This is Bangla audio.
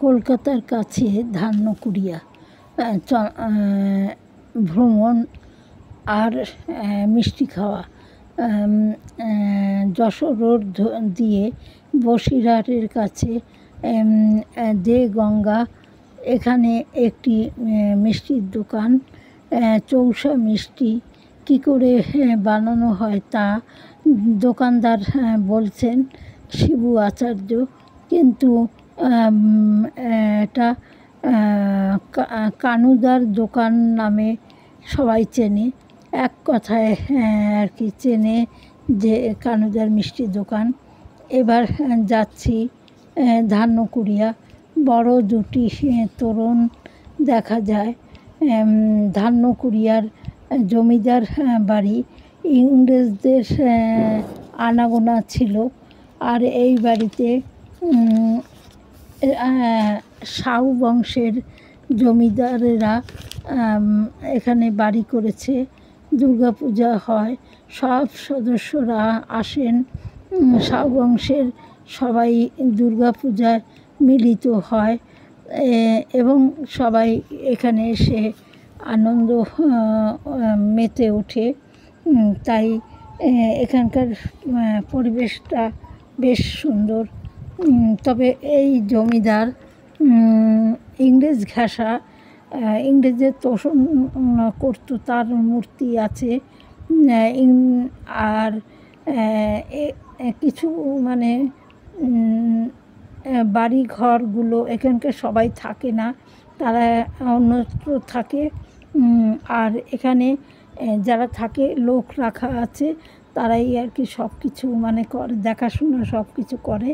কলকাতার কাছে ধান্যকুড়িয়া ভ্রমণ আর মিষ্টি খাওয়া। যশোর রোড দিয়ে বসিরহাটের কাছে দে গঙ্গা, এখানে একটি মিষ্টির দোকান। চৌষা মিষ্টি কী করে বানানো হয় তা দোকানদার বলছেন শিবু আচার্য, কিন্তু এটা কানুদার দোকান নামে সবাই চেনে। এক কথায় আর কি চেনে যে কানুদার মিষ্টির দোকান। এবার যাচ্ছি ধান্যকুড়িয়া। বড় দুটি তোরণ দেখা যায়। ধান্যকুড়িয়ার জমিদার বাড়ি, ইংরেজদের আনাগোনা ছিল। আর এই বাড়িতে সাউ বংশের জমিদারেরা এখানে বাড়ি করেছে। দুর্গাপূজা হয়, সব সদস্যরা আসেন। সাউ বংশের সবাই দুর্গাপূজায় মিলিত হয় এবং সবাই এখানে এসে আনন্দ মেতে ওঠে। তাই এখানকার পরিবেশটা বেশ সুন্দর। তবে এই জমিদার ইংরেজ ঘেঁষা, ইংরেজের তোষণ করতো, তার মূর্তি আছে। আর কিছু মানে বাড়ি ঘরগুলো এখানকার সবাই থাকে না, তারা অন্যত্র থাকে। আর এখানে যারা থাকে লোক রাখা আছে, তারাই আর কি সব কিছু মানে করে, দেখাশোনা সব কিছু করে।